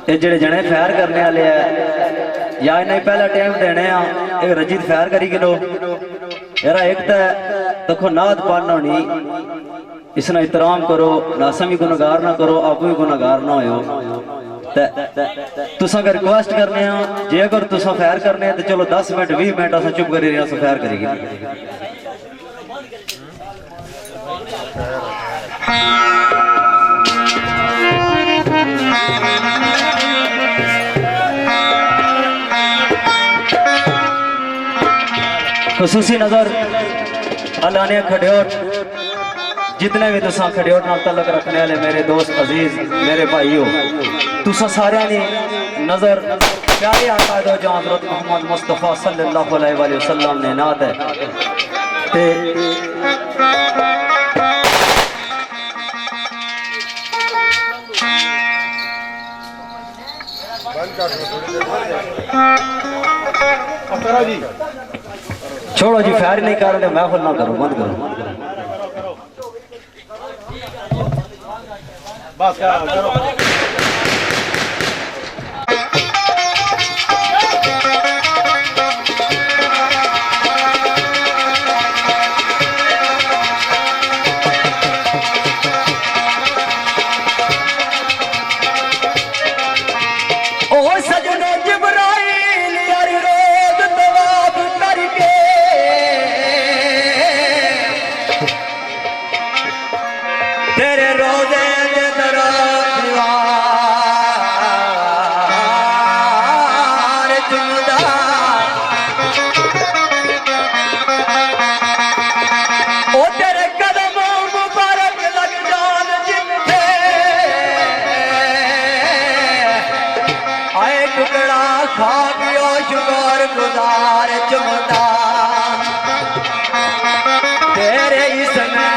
ये जेड़े जने फैर करने वाले है या इन्हें पहला टाइम देने एक रजीत फैर करी किलो यार एक देखो नाद पाना होनी इसना एहतराम करो नासा भी गुनहगार ना करो आप भी गुनहगार ना हो तुसा का रिक्वेस्ट करने जे अगर तुसा फैर करने तो चलो 10 मिनट 20 मिनट अस चुप करी रहे फैर करेगी खुसूसी नजर अल्लाह ने खड़ियोट जितने भी तुसा खड़ियोट नाल तलक रखने वाले मेरे दोस्त अजीज मेरे भाइयों तुसा सारे ने नजर प्यारे आका दो जो हजरत मोहम्मद मुस्तफा सल्लल्लाहु अलैहि वसल्लम ने नात है ते छोड़ो जी फैर नहीं कर रहे महफिल ना करो बंद करो बस करो खा गयो शुक्र गुजार चुमदा तेरे इसमें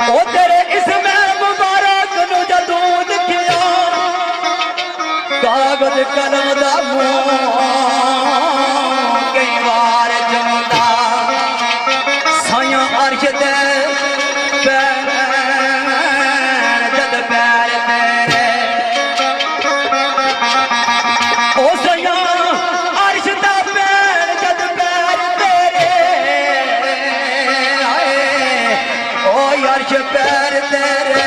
ओ तेरे इसमें मुबारक नु जदूद किया कागज कलम दा कई बार चुमदा साया अर्श दे पैर तेरे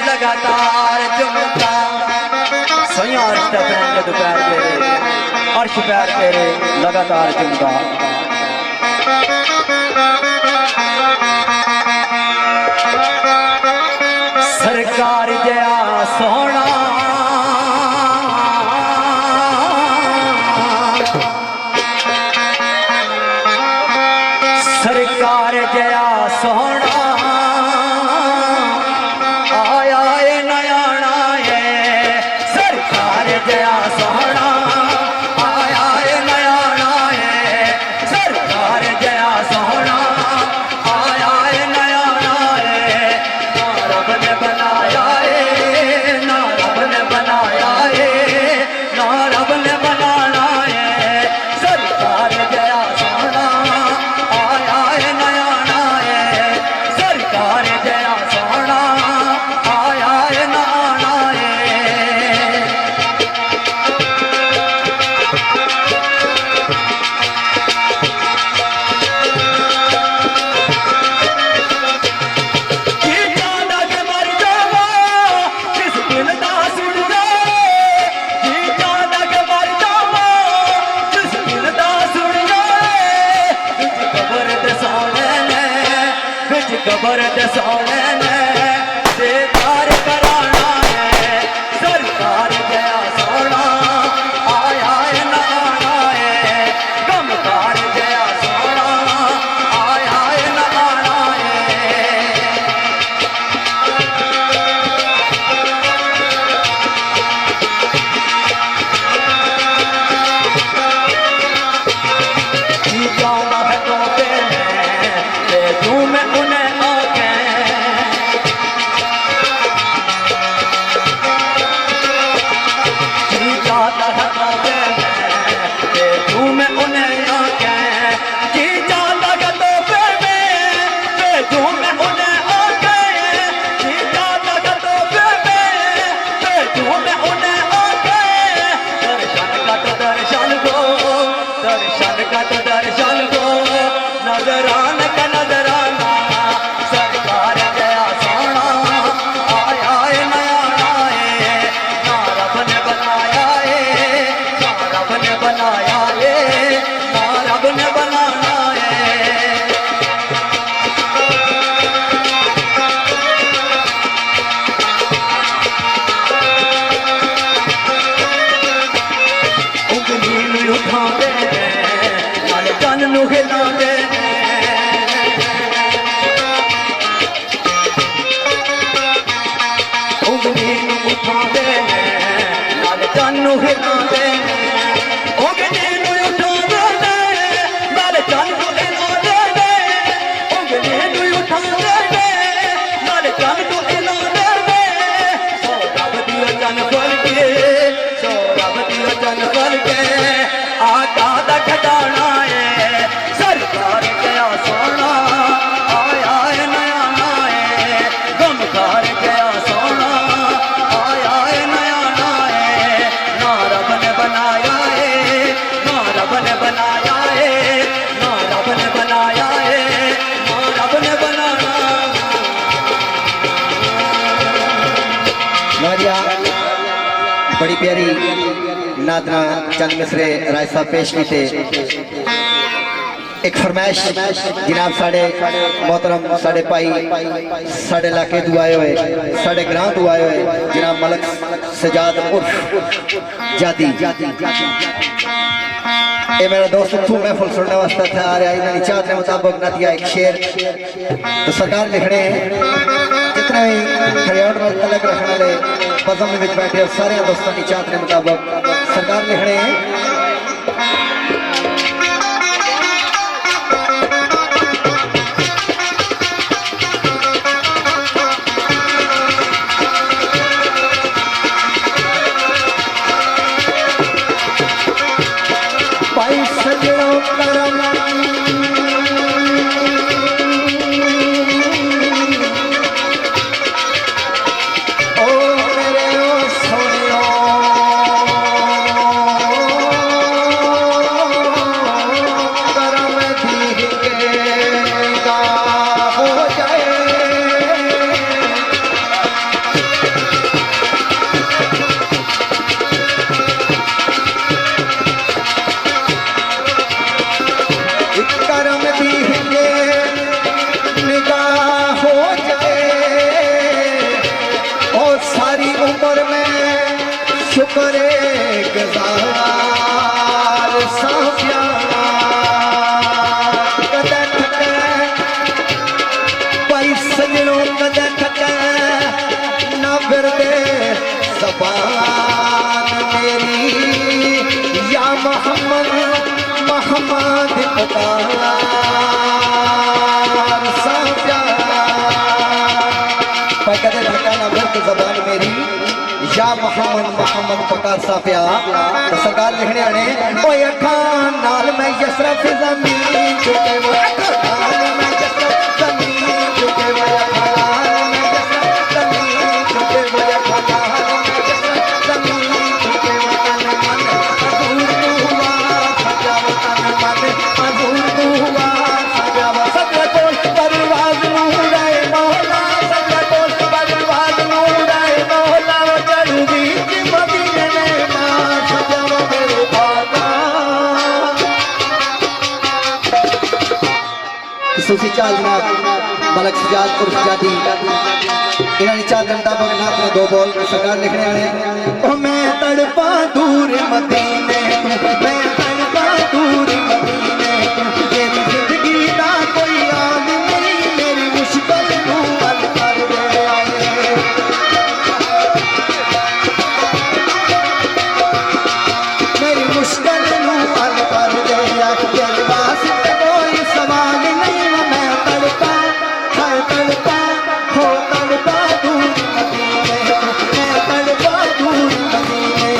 लगातार चुमता सैया अर्श पैर तेरे अर्श पैर तेरे लगातार चुमता सरकार जया सोना सरकार जया सोना जया सोहना आया है नया है सरकार जया सोहना आया है नया है ना रब ने बनाया है ना रब ने बनाया है ना रब ने बनाना है सरकार जया सोहना आया है नया है सरकार जया सोहना आया है नया है खबर दसौने ने दीदार कराना है सरकार जया सोना आया है नगाना है गमकार जया सोना आया है नगाना है जाऊंगा है तो मैं उन्हें नजराना का नजराना सरकार गया सोना आया है नया आए ना रब ने बनाया है ना रब ने बनाया है ना रब ने बनाना है। उंगली उठाते नाले चन नू हिलाते उंगली उठाते नाले चन नू हिलाते उंगली उठाते नाले चन नू हिलाते उंगली उठाते नाले चन नू हिलाते सो रब दियो चन फल के सो रब दियो चन फल के आका दा ठिकाना है सरकार गया सोना आया है नया नाए गम कार गया सोना आया है नया नाए ना रब ने बनाया है ना रब ने बनाया है ना रब ने बनाया है ना रब ने बनाना। नौरिया बड़ी प्यारी नादना चंद मिसरे राय साहब पेश किए। एक फरमाइश जनाब साढ़े मोहतरम साढ़े भाई साढ़े इलाके तो आए हुए साढ़े ग्रां तो आए हुए जनाब मलक सजाद उर्फ जादी ये मेरा दोस्त तू महफिल सुनने वास्ते था आ रहा इन्होंने चाहते मुताबिक नतिया एक शेर तो सरकार लिखने जितने भी खड़ियाट में तलक रखने वाले बज़म में बैठे सारे दोस्तों की चाहते मुताबिक सरकार लिखने भाई सजनों करम शुक्र गुजार साफिया कदे थके भाई सजनों कदे थके ना फिरदे ज़बान मेरी या मोहम्मद मोहम्मद पुकार साफिया भाई कदे थके ना फिरदे ज़बान मेरी या मोहम्मद मोहम्मद पकार साफिया तो सरकार लिखने आने ओ अखान नाल मैं यसरफ ज़मीन झुके वो अखान मैं यसरफ ज़मीन झुके वो अखान मैं यसरफ ज़मीन झुके वो अखान मैं यसरफ ज़मीन झुके वो तन मन अजूर तू हुआ सजाव तन मन अजूर तू हुआ सजाव सजा कोल परवाज़ नूराए मौला सजा कोल परवाज़ नूराए मौला सूफी चाल जनाब मलक सजाद उर्फ जादी इन्होंने चार मुताबिक नात में दो बोल सरकार लिखने आने ओ मैं तड़पा दूर मदीने मैं तड़पा दूर मदीने तेरी जिंदगी का कोई याद नहीं मेरी मुश्किल तू हल कर दे आए मेरी मुश्किल तू हल कर दे तेरे पास कोई सवाल नहीं मैं तड़पा हो तड़पा दूर मदीने मैं तड़पा दूर मदीने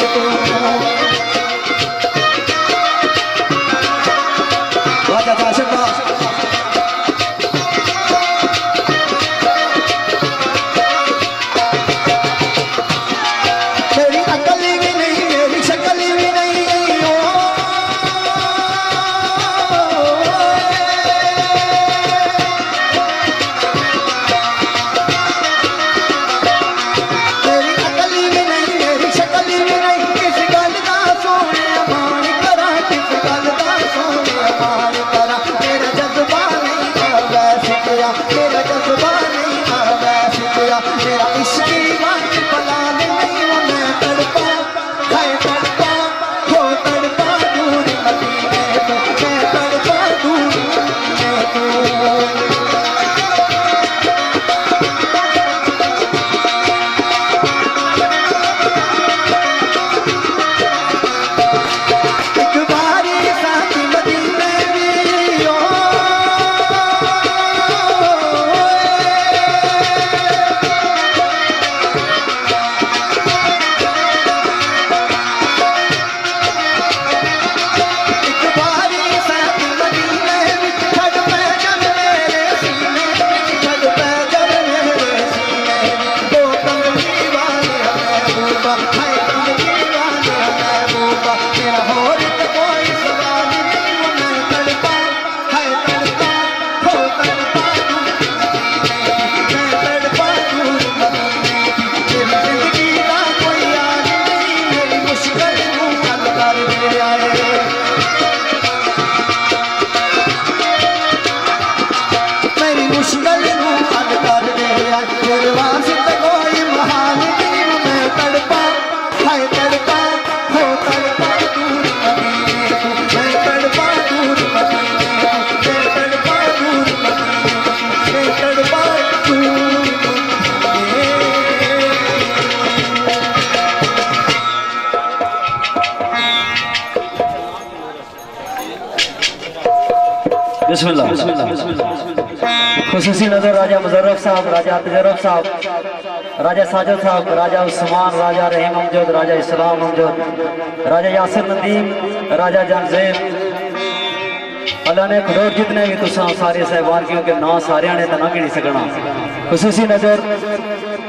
मुश्किल नू हल कर दे तेरे वास्ते कोई महान दीन में तड़पा हाय तड़पा हो तड़पा दूर मदीने को मैं तड़पा दूर मदीने को मैं तड़पा दूर मदीने को मैं तड़पा दूर बिस्मिल्लाह। खुसूसी नजर राजा मुजर्रफ साहब, राजा तजरफ साहब, राजा साजिद साहब, राजा उस्मान, राजा रहीम अमजद, राजा इस्लाम अमजद, राजा यासिर नदीम, राजा जानजेब, अल्लाह ने खडोर जितने भी तुसा सारे साहबान क्योंकि ना सारे ने तो ना गिनी सकना। खुसूसी नजर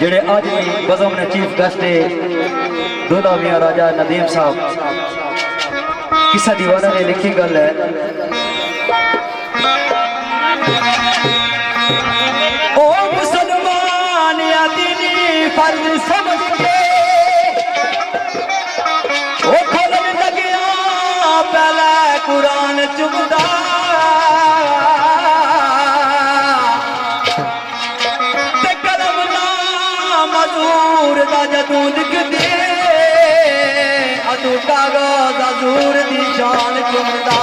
जेड़े अज भी बज़म ने चीफ गेस्ट है दूल्हा मियां राजा नदीम साहब। किसा दीवाना ने लिखी गल है, ओ मुसलमान या दीनी फर्ज समझ के ओ खोलन लगिया पहला कुरान चुमदा ते कलम ना मजूर दा जदू लिख दे अदू कागज हजूर दी शान चुमदा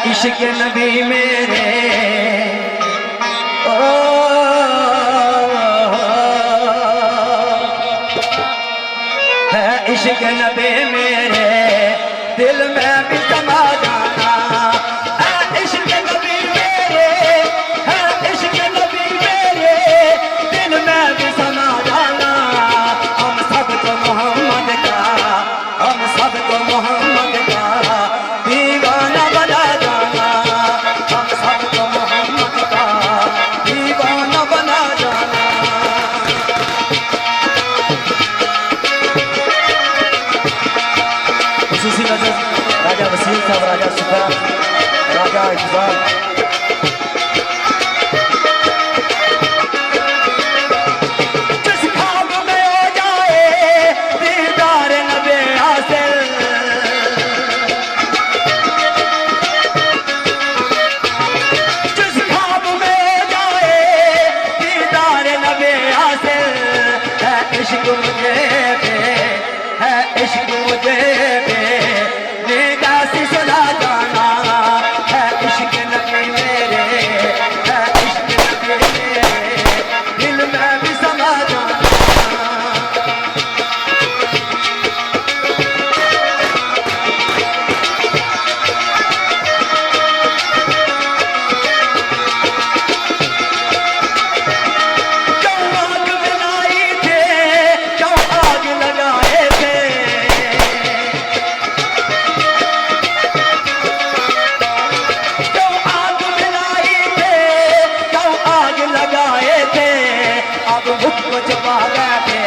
इश्क नबी मेरे ओ है इश्क नबी मेरे दिल में भी समा जाना है इश्क नबी मेरे है इश्क नबी मेरे दिल में भी समा जाना हम सबको मोहम्मद का हम सबको मोहम्मद का दीवाना बना जाना हम सबको मोहम्मद का दीवाना बना जाना खुसूसी नजर राजा वसीम साहब, राजा सुल्तान, राजा इकबाल, जिस ख्वाब में हो जाए दीदार नबी हासिल जिस ख्वाब में हो जाए दीदार नबी हासिल है इश्क मुझे पे है इश्क मुझे पे निगाह से सुला जाना है इश्क नबी मेरे है इश्क नबी मेरे दिल में भी समा जाना क्यों आग बनाई थे क्यों आग लगाए थे क्यों आग बनाई थे क्यों आग लगाए थे अब मुझको छुपा गए थे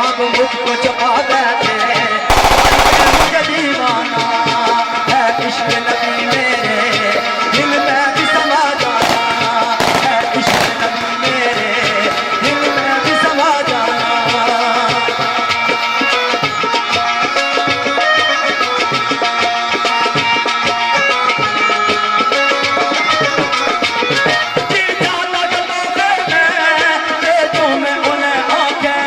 अब मुझको छुपा गए थे मुझे दीवाना है इश्क नबी मेरे दिल में भी समा जाना है इश्क नबी मेरे दिल में भी समा जाना जी जाना जमा में दे दूं मैं उन्हें आंखें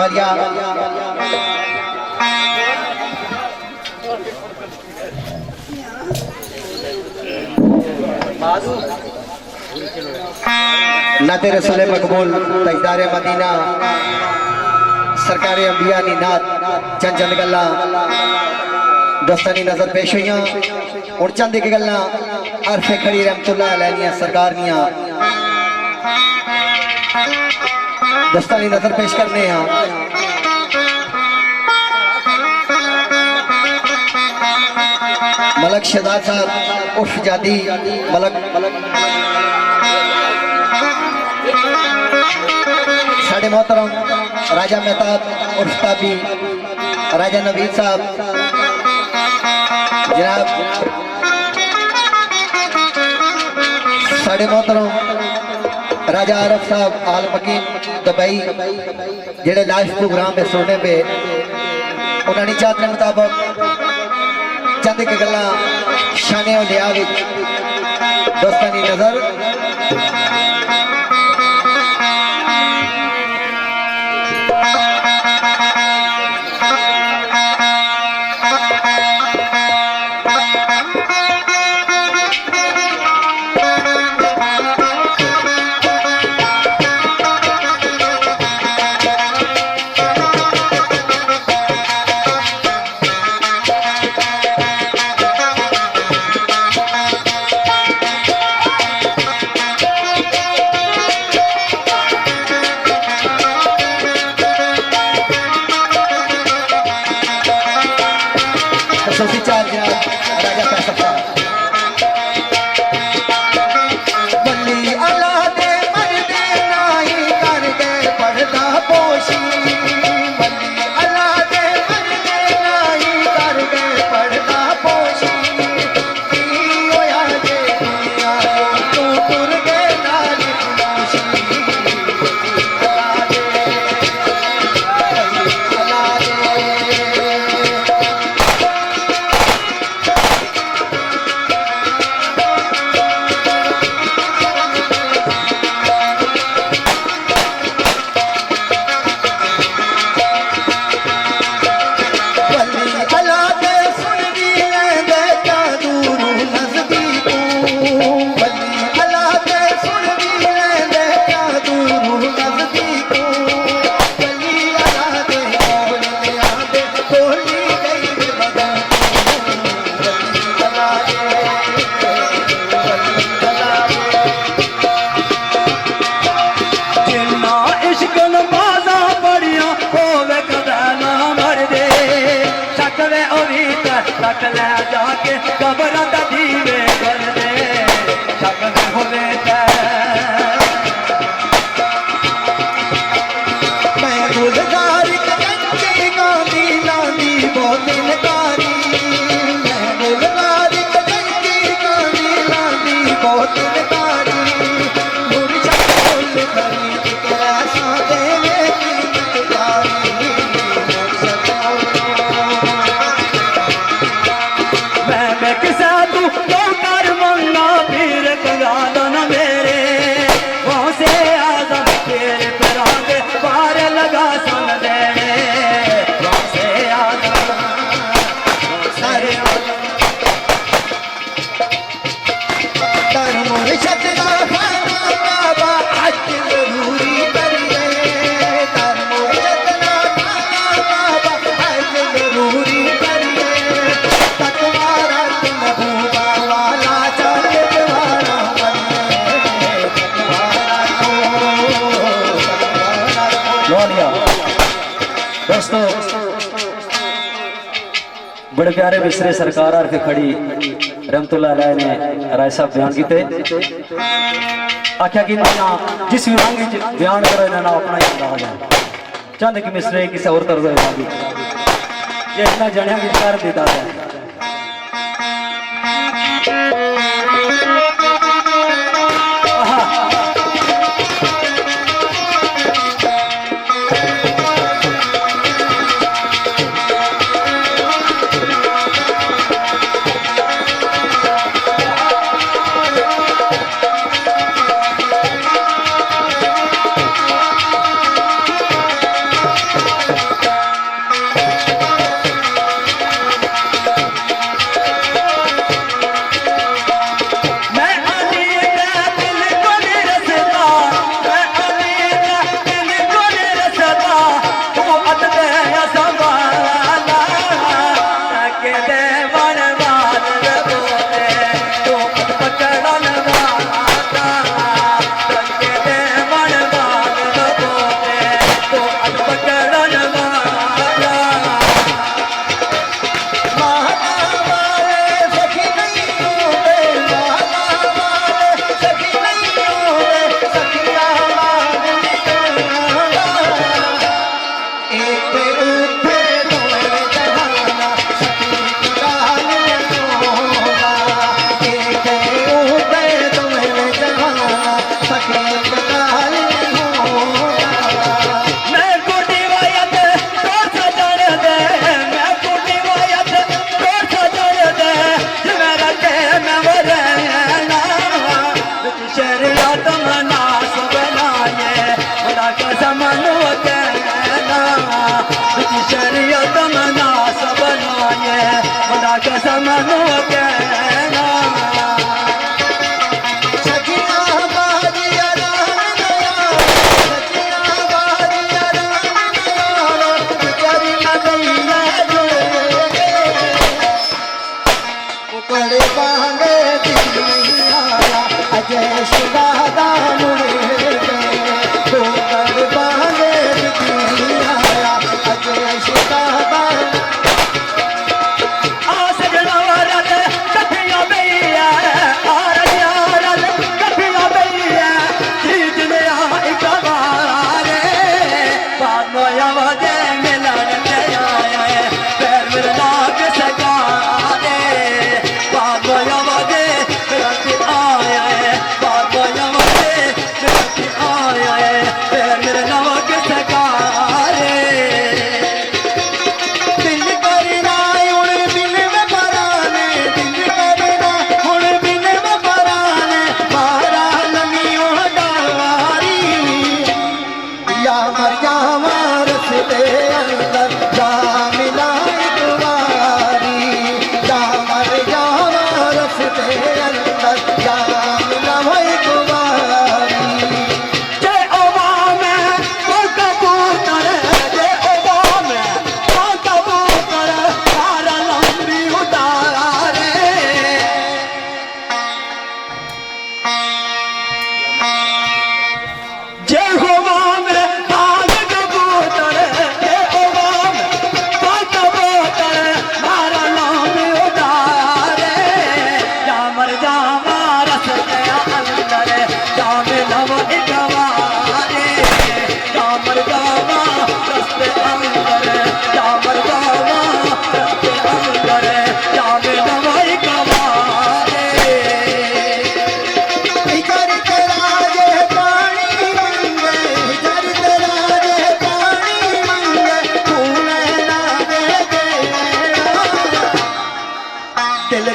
नवारिया नाते रसूल मकबूल ताजदार मदीना सरकार अंबिया दी नात चंद चंद गल्ला दोस्तानी नजर पेश हुई और चंद एक गल्ला अरफे खड़ी रहमतुल्लाह अलैह सरकार दियां दोस्तानी नजर पेश करने मलक शहजाद साहब उर्फ जादी मलक साढ़े मोहतरम राजा मेहताब उर्फ ताबी राजा नवीद साहब जनाब साढ़े मोहतरम राजा आरफ साहब आल मकीन दुबई जेड़े लाइव प्रोग्राम में सुनने पे उन्होंने चाहते मुताबिक चंद के गल्ला शाने लिया दोस्तानी नजर राजा फैसल साहब बल्ली अल्लाह दे मर्दे नाई करके पढ़दा पोशी बल्ली अल्लाह दे मर्दे नाई करके पढ़दा पोशी होया जे दुनिया तू टुर के नाल पोशी अल्लाह दे ले जाके कब्र दा दीवे कर दे शक में होवे मैं गुलजार कंची गांधी लांदी बोतिन कारी मैं गुलजार कंची गांधी लांदी बोतिन कारी मुरझा फूल खरीद के ऐसा देने की कारी किसा तू तो कर मंगना फिर कंगाला न मेरे वहाँ से आजम तेरे परागे पार लगा सुन दे वहाँ से आजम सारे तर मुर्शद का खाना बाबा आज जरूरी करिए तर मुर्शद का खाना बाबा आज जरूरी करिए तकवारा महबूबा वाला चाहे तुम्हारा लोनिया दोस्तों बड़े प्यारे बिसरे सरकार आर के खड़ी रहमतुल्लाह अलैह ने राय साहब बयान किते आख्या कि जिस विभाग बयान करो इन्हें ना अपना ही अंदाज है चंद की मिसरे किसी और तर्ज ये इतना जनिया की कर देता है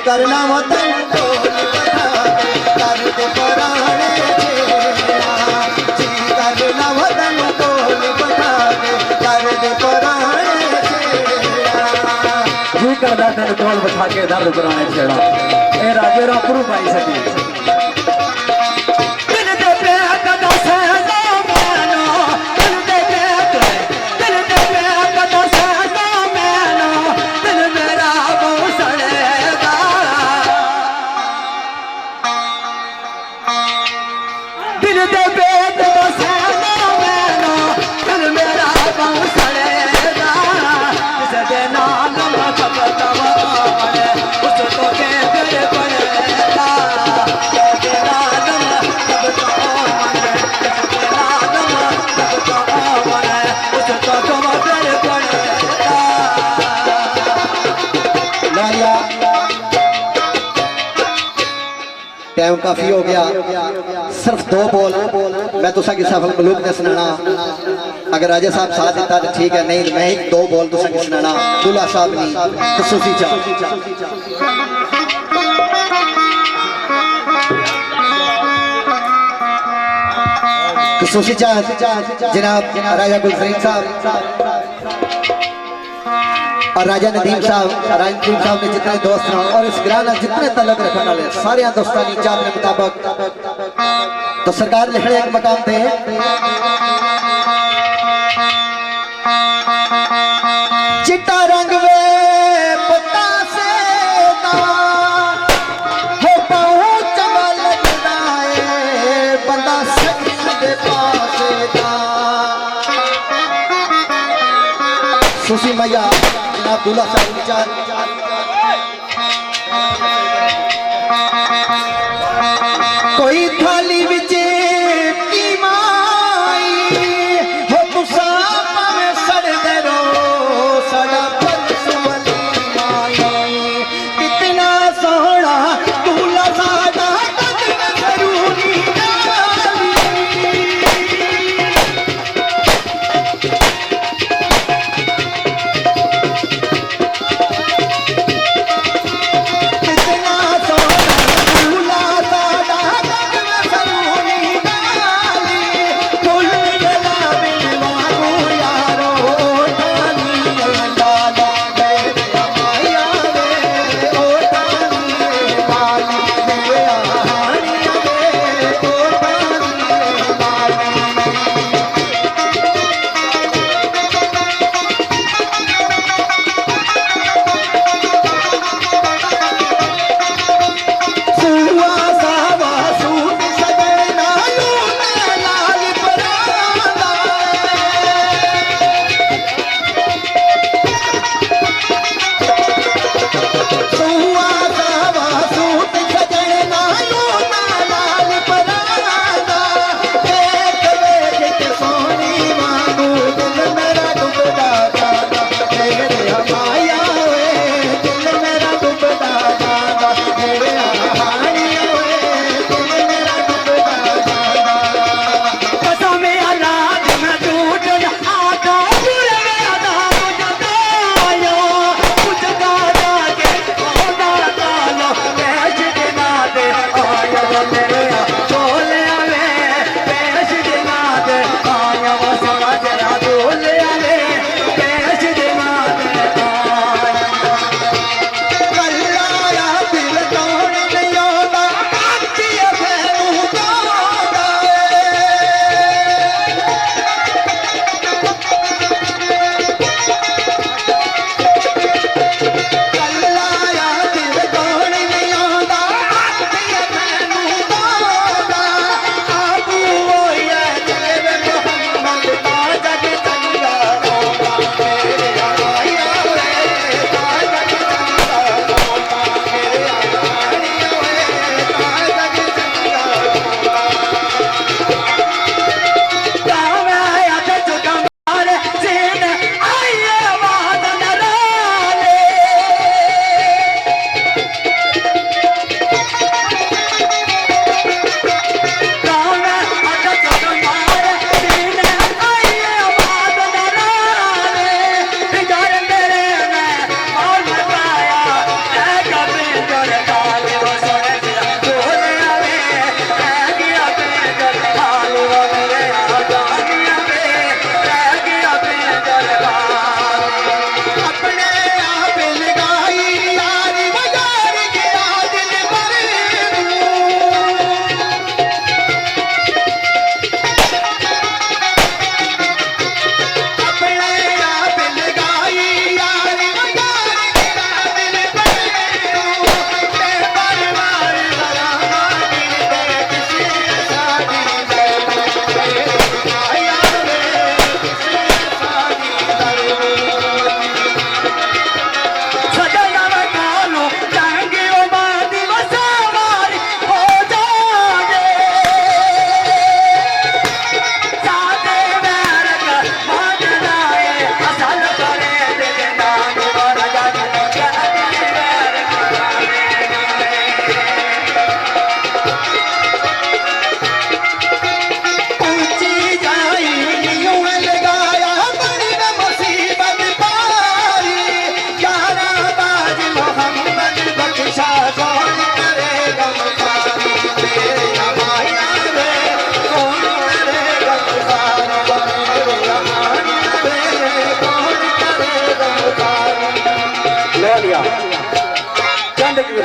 करना वतन ढोल बजा के दर्द पराने छेड़ा जी करना वतन ढोल बजा के दर्द पराने छेड़ा जी करदा तेन ढोल बैठा के दर्द पुराने छेड़ा ए राजे रापरू पाई सकी टाइम काफी हो गया सिर्फ 2 बोल मैं तुसा की सफल मलूक ने सुनाना अगर राजा साहब साथ देता तो ठीक है नहीं मैं 2 बोल तुसा की सुनाना दूल्हा साहब नहीं खसूसी खसूसी जनाब राजा गुलफरीद साहब और राजा नदीम साहब ने जितने दोस्त हैं और इस ग्राना जितने तलक रखने वाले सारे दोस्तानी चाह के मुताबिक तो सरकार लिखने एक मकाम थे चिट्टा रंग वे पत्ता से हो पाऊं चमल लगदाए बंदा सखी दे पासे दा सुसी मैया दूल्हा साहब विचार कोई थाली विच की माई हो तुसा भावे सड़दे रो साडा परसुवली माई कितना सोहना दूल्हा साडा कदम जरूरी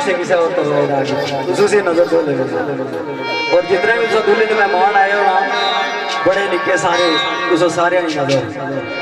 किसी किसी और तो दूसरी नजर दो ले और जितने भी दूल्हे के मेहमान आए हो बड़े निके सारे तुझे सारे नहीं नजर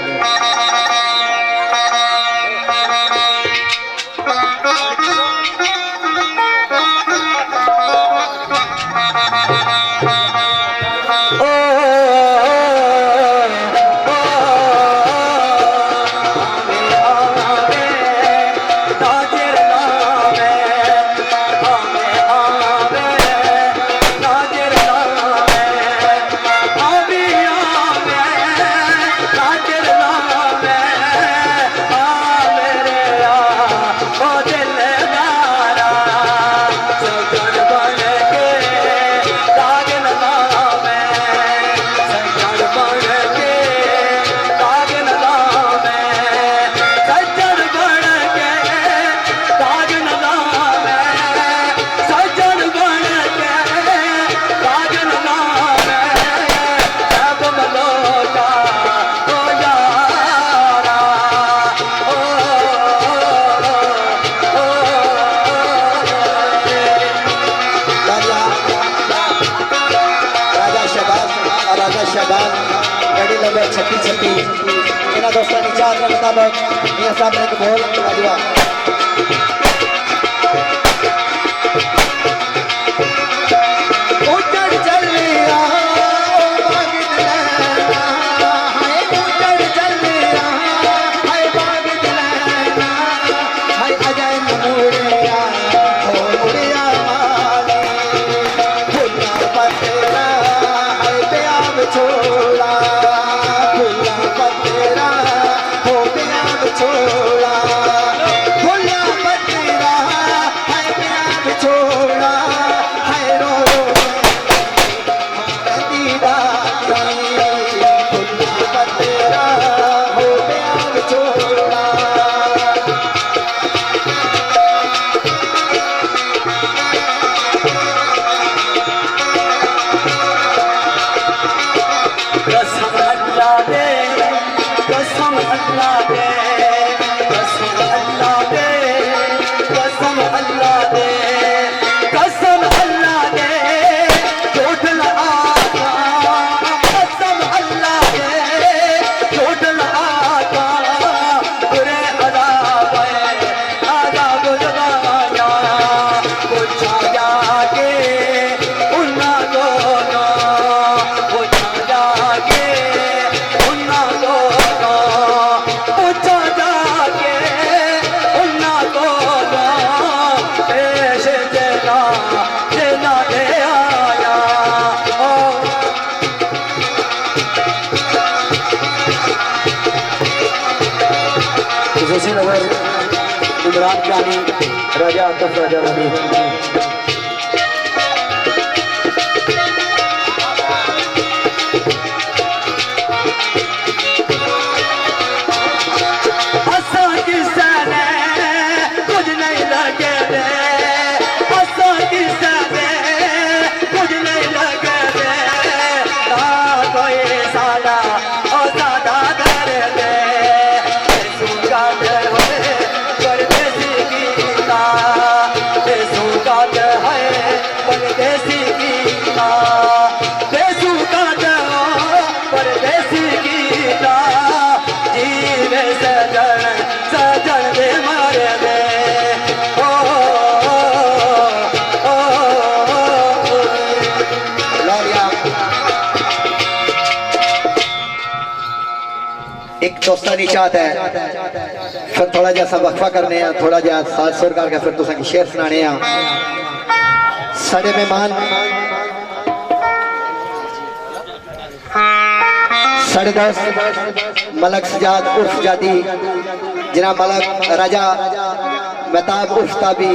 नंबर 36 इन दोस्तों की चार के मुताबिक मियां साहब ने बोल दिया उतर चल लिया नगर इमरान खानी राजा आतफ राजा वाली कुछ नहीं लगे कुछ नहीं लगे कोई सादा और सादा कर दे परदेसी गीता परदेसी गीता जीवे सजन सजन दे मारे दे एक दोस्तानी चाहत है फिर थोड़ा जैसा वक्फा करने हैं थोड़ा जहा साज सुर करके फिर तुसा शेर सुनाने साढ़े मेहमान साढ़े दोस्त मलक सजाद उर्फ जादी जनाब मलक राजा मेहताब उर्फ ताबी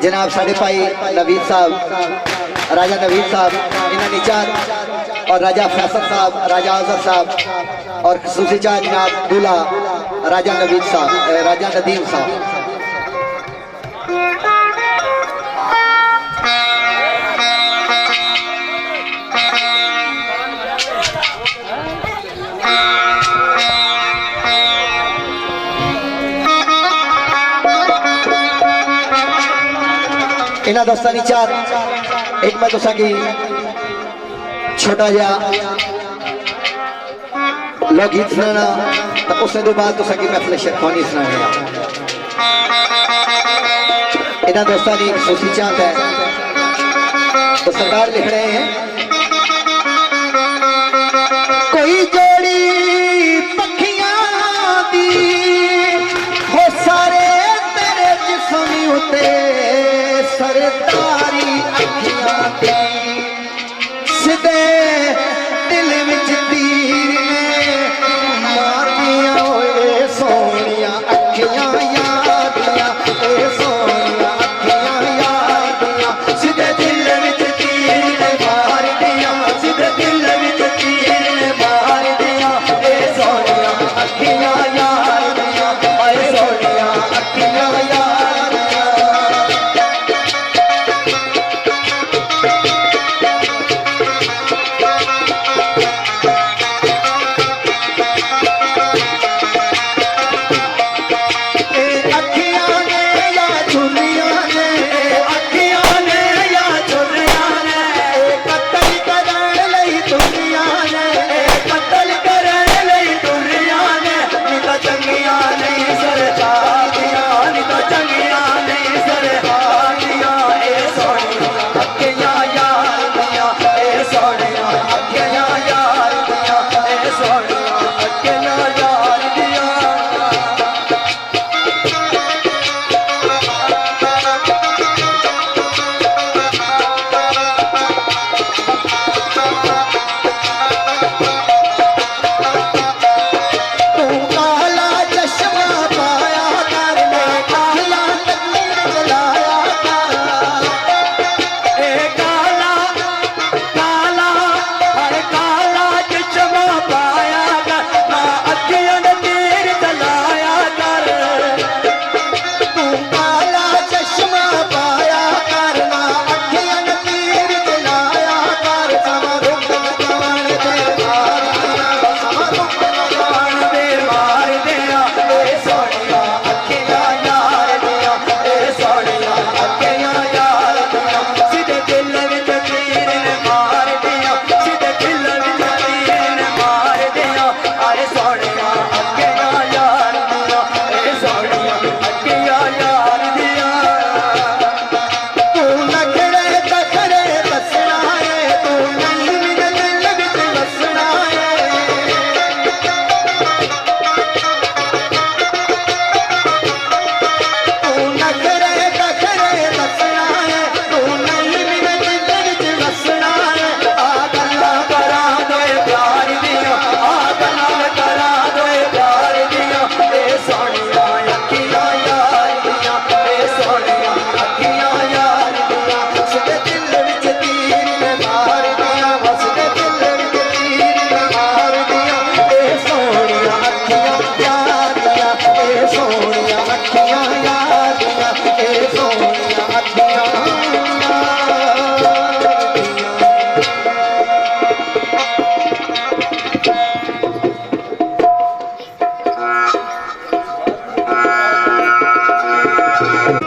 जनाब साढ़े भाई नवीद साहब राजा नवीद साहब इन्हें निचात और राजा फैसल साहब राजा आजर साहब और खसूसी चाह जनाब दूल्हा राजा नवीद साहब राजा नदीम साहब इन्होंने दोस्तों ने चार एक मैं तुसा की छोटा जा लोग गीत सुनाना तो उसने दो बाद तुसा की महफिल शेरखानी सुनाना इन्होंने दोस्तों ने खुशी चाहता है तो सरकार लिख रहे हैं कोई जोड़ी पखियां दी हो सारे तेरे जिस्म उते सरदारी अखियां दी सिद्धे दिल विच तीर ने मारिया होए सोनिया अखियां यादियां ए सोनिया अखियां यादियां सिद्धे दिल विच तीर ने मार दिया सिद्धे दिल विच तीर ने मार दिया ए सोनिया अखियां यादियां ए सोनिया अखियां यादियां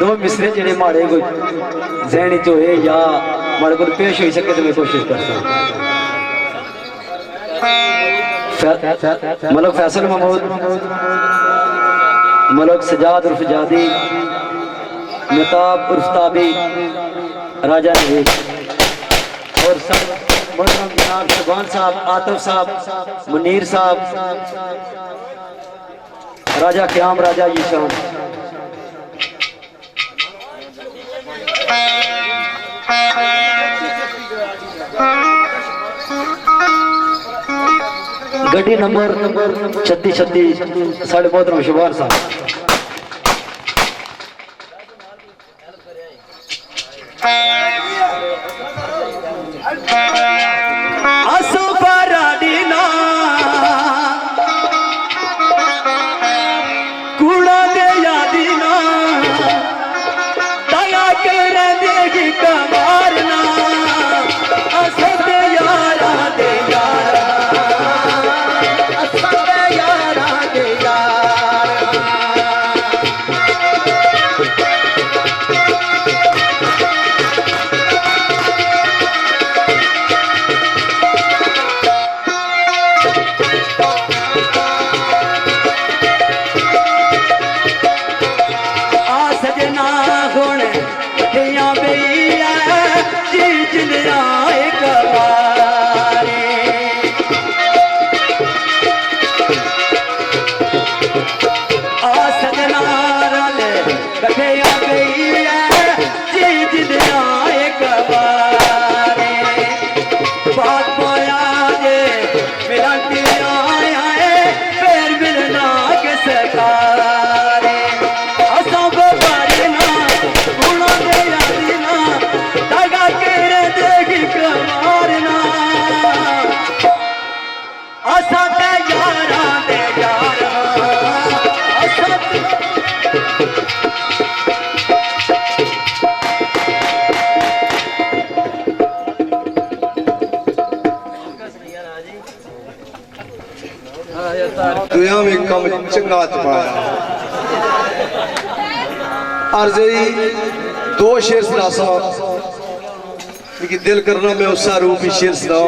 दो मिसरे जेड़े माड़े कोई जहनी च होए या माड़े को पेश हो सके तो मैं कोशिश करता मलक फैसल महमूद मलक सजाद उर्फ जादी मेहताब उर्फ ताबी राजा नवीद और सब मोहतरम जनाब शबान साहब आतिफ साहब मुनीर साहब राजा क़याम राजा ईशान गड्डी नंबर 3636 साढ़े मोहतरम शबान साहब दुनिया में कम चंगा च पाया अर्जई दो शेर सुनासा लेकिन दिल करना मैं उसका रूप ही शेर सुनाओ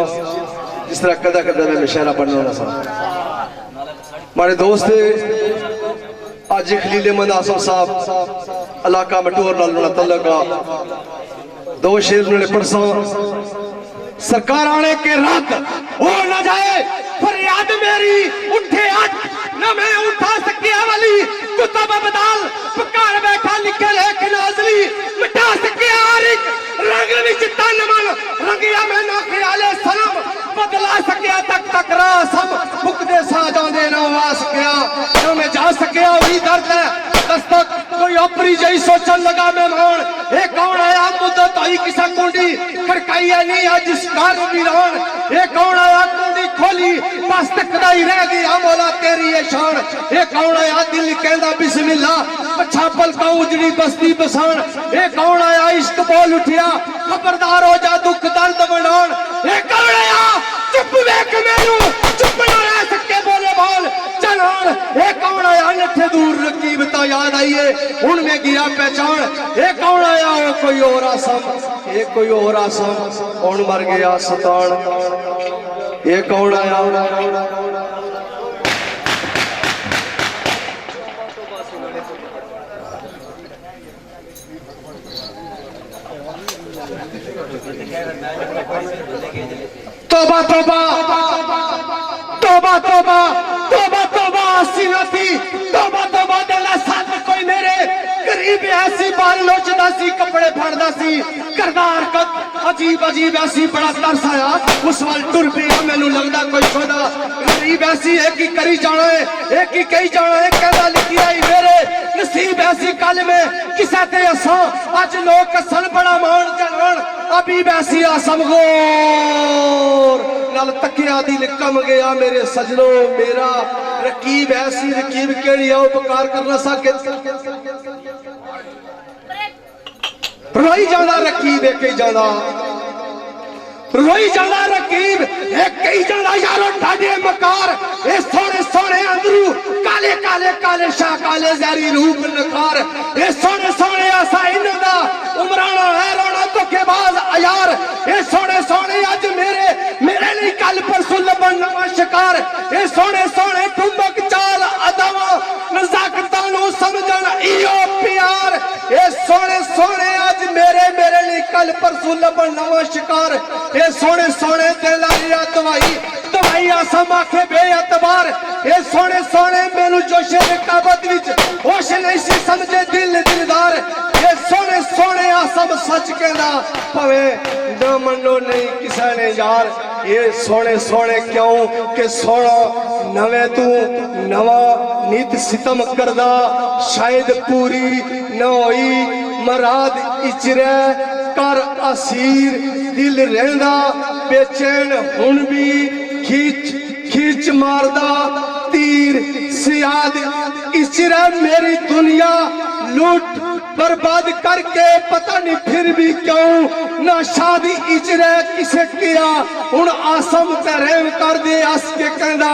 जिस तरह कदा कदा मैं शायरा पढ़ना होना सा हमारे दोस्त आज खलील मंद आसम साहब इलाका मटोर लाल तलका दो शेर उन्होंने परसों सरकार आने के रात हो न जाए फरियाद मेरी उठे आज न मैं उठा सकिया वाली कुतब बदाल पुकार बैठा लिखे लेख नाजली मिटा सकिया आरिक रंग विच तन मन रंगिया मैं ना ख्याले सनम बदला सकिया तक तक रासम मुकदे सा जांदे ना वास गया जो मैं जा सकिया वही दर्द है दस्तक कोई अपरी जई सोचन लगा मेहमान ए कौन आया मुद्दत आई किसा कुंडी खड़काई है नहीं आज इस कार वीरान ए कौन आया कुंडी खोली बस तकदाई रह गई मौला तेरी ये शान ए कौन आया दिल कहंदा बिस्मिल्लाह पछा पलका उजड़ी बस्ती बसान ए कौन आया इश्क बोल उठिया खबरदार हो जा दुख दर्द बनान ए कौन आया चुप वेख मैनू चुप ना रह सके बोले बोल चलान ए कौन आया नठे दूर रकीब ता याद आईए हुन में गिरा पहचान ए कौन आया ओ कोई और आसम ए कोई और आसम हुन मर गया सतान ए कौन आया तौबा तौबा तौबा तौबा तौबा तौबा सीनती तौबा तौबा दिला साथ कोई मेरे गरीब ऐसी बाल लोचदा सी कपड़े फाड़दा सी करदा हरकत अजीब अजीब ऐसी बड़ा तरस आया उस वाल टुर पिया मैनू लगदा कोई खुदा गरीब ऐसी एक ही करी जाना है एक ही कही जाना है कहदा लिखी आई मेरे नसीब ऐसी कल में किसे ते असा आज लोग सन बड़ा मान जान अभी वैसी आसम गोर नल तकिया दिल कम गया मेरे सजनो मेरा रकीब ऐसी रकीब केड़ी आओ उपकार करना सके रोई जाना रकीब एक ही जाना रोई जाना रकीब एक ही जाना यारो ढाडे मकार ए सोने सोने अंदरू काले काले काले शाह काले जहरी रूप नकार ए सोने सोने आसा इनदा उमराना है रोना तो के बाज यार ए सोने सोने आज मेरे मेरे लिए कल परसों लबन नवा शिकार ए सोने सोने ठुमक चाल अदवा नजाकतां नु समझन इयो प्यार ए सोने सोने आज मेरे मेरे लिए कल परसों लबन नवा शिकार ए सोने सोने दिल आया दवाई दवाई आसम आखे बेअतबार ए सोने सोने मैनू जोशे रकाबत विच होश नहीं सी समझे दिल दिलदार ए सोने सोने आसम सच कहंदा भवे न मनो नहीं किसे ने यार ये सोने सोने क्यों के सोना नवे तू नवा नित सितम करदा शायद पूरी न होई मराद इचरे कर असीर दिल रहंदा बेचैन हुन भी खींच खींच मारदा तीर सियाद इचरे मेरी दुनिया लूट बर्बाद करके पता नहीं फिर भी क्यों ना शादी इजरे किसे किया हुन आसम ते रहम कर दे अस के कहंदा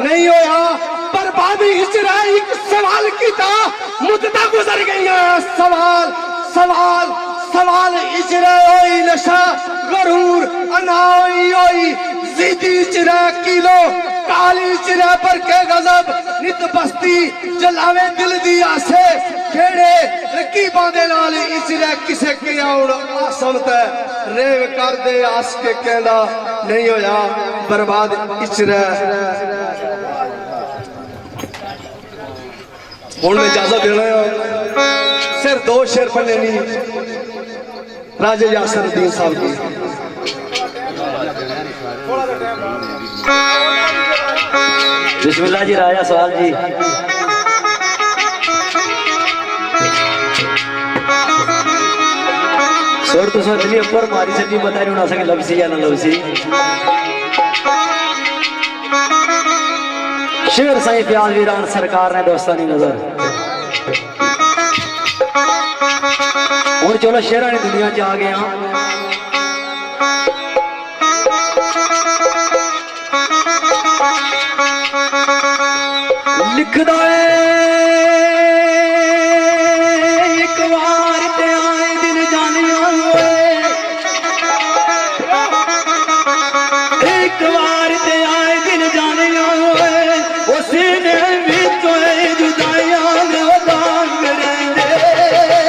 नहीं होया बर्बादी इजरा एक सवाल कीता मुद्दा गुजर गई सवाल सवाल सवाल इजरा होई नशा गरूर अनाई होई जिदी इजरा किलो काली इजरा पर के गजब नित बस्ती जलावे दिल दी आसे खेड़े रकीबां दे नाल इजरा किसे किया हुन आसम ते रेव कर दे आस के कहंदा नहीं होया बर्बाद इजरा हुन मैं इजाजत देना है सिर्फ दो शेर पढ़ने नहीं राजे यासरुद्दीन साहब की बिस्मिल्लाह जी राजा सवाल जी सोर तो सो दिल्ली ऊपर मारी से नहीं बता रही ना सके लबसी या ना लबसी शेर साईं प्याज वीरान सरकार ने दोस्तानी नजर और चलो शेरानी दुनिया च आ गया लिखदा एक बार ते आए दिन जानिया एक बार ते आए दिन जानिया उसी ने भी तो जुदाइया में दाग रहंदे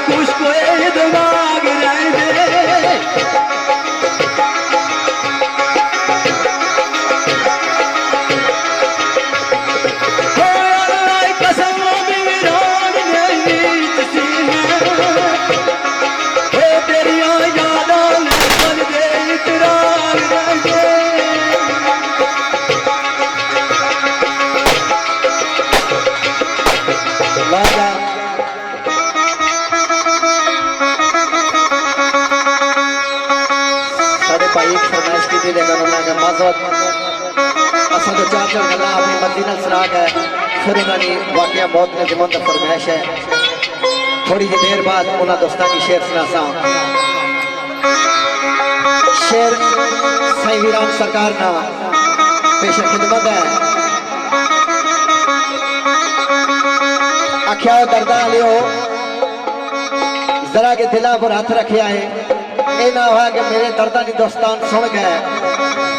खुश कोई दिमाग कसम वीरान तेरिया यादा बन गए इतरार राजा असा तो चार चार गल्ला अपनी मर्जी नाल सुना गए फिर उन्होंने वाकया बहुत नजमंद फरमाइश है थोड़ी ही देर बाद उन्होंने दोस्तों की शेर सुनासा शेर साईं वीरान सरकार ना पेश खिदमत है आख्या दर्दा लियो जरा के दिला पर हाथ रखे है ये ना हुआ कि मेरे दर्दा की दोस्तान सुन गए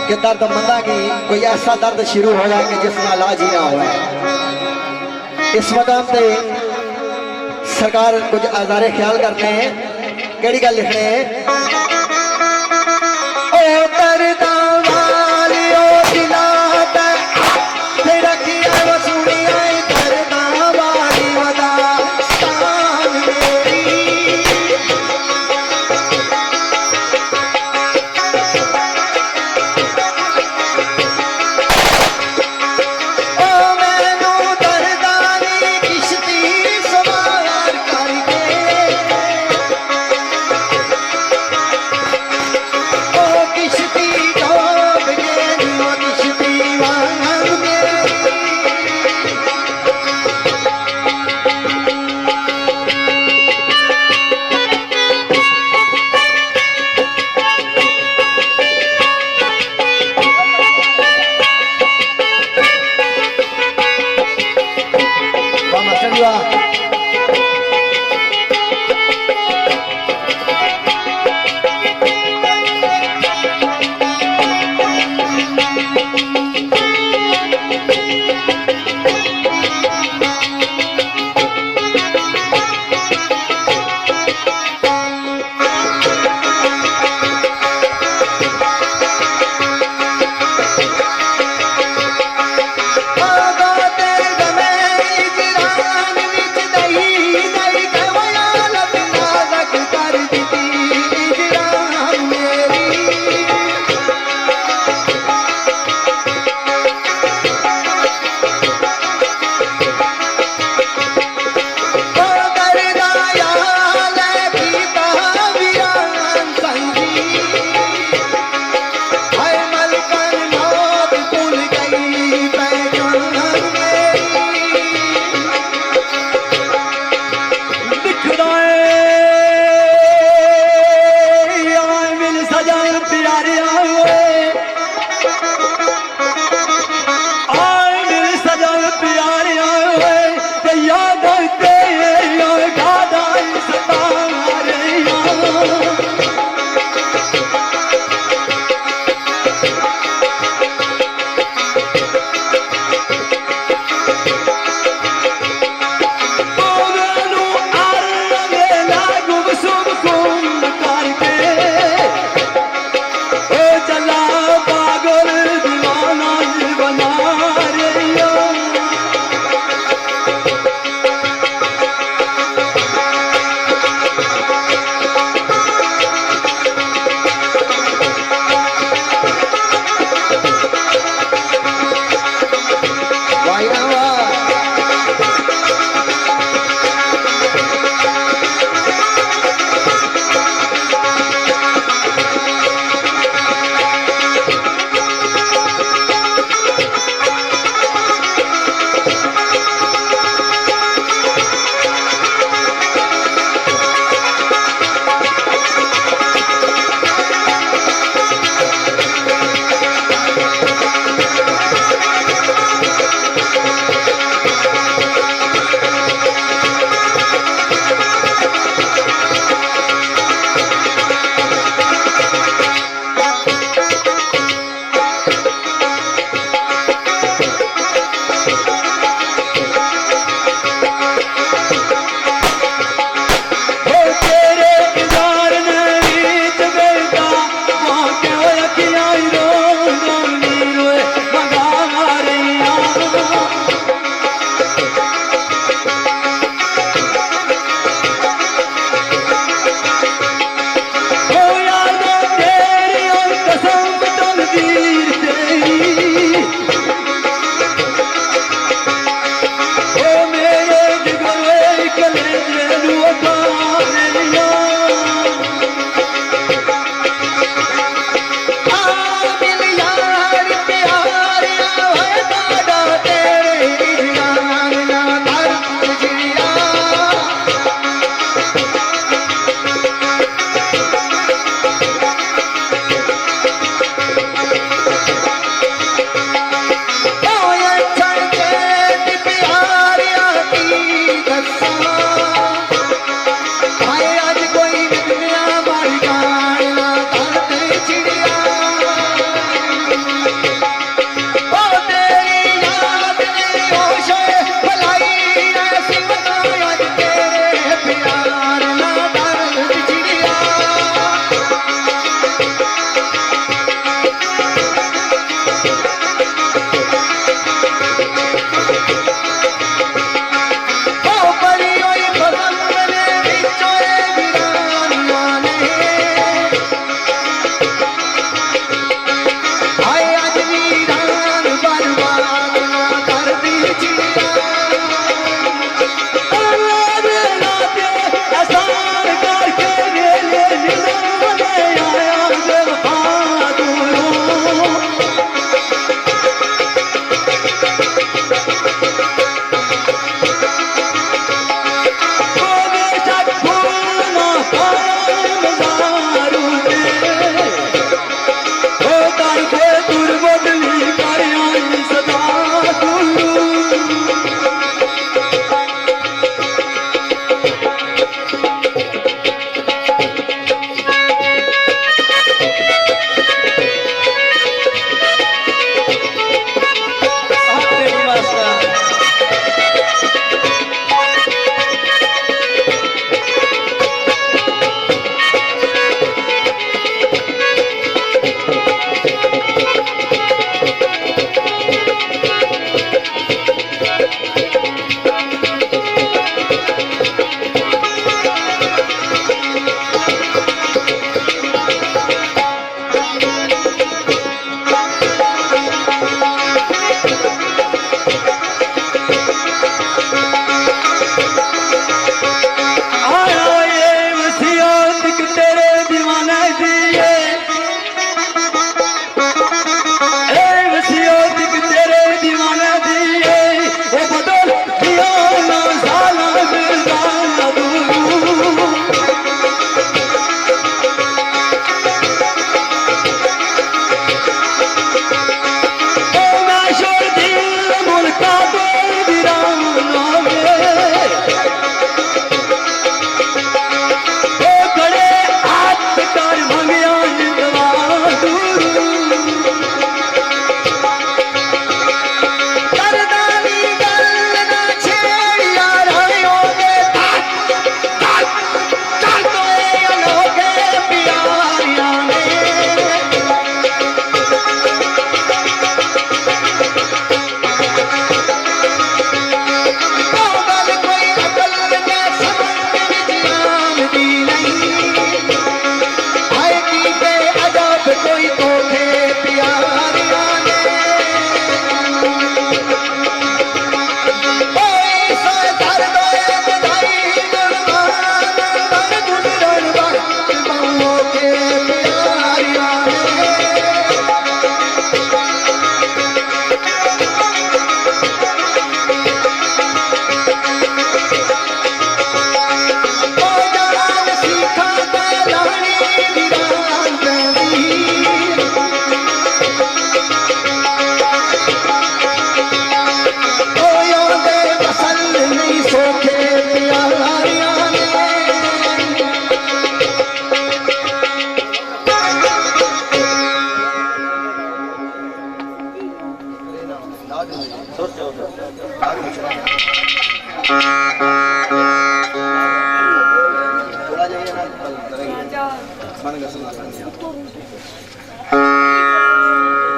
कि दर्द मंदा की कोई ऐसा दर्द शुरू हो जाए कि जिसका इलाज ही ना हो इस मकाम पे सरकार कुछ आजारे ख्याल करते हैं केड़ी गल लिखने हैं ओ दर्दा वालियो दिला ते तेरा किया वसूलिया दर्दा वाली वदा स्थान मेरी किश्ती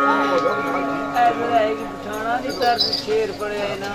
ऐसे रहेगी बिठाना शेर पड़े ना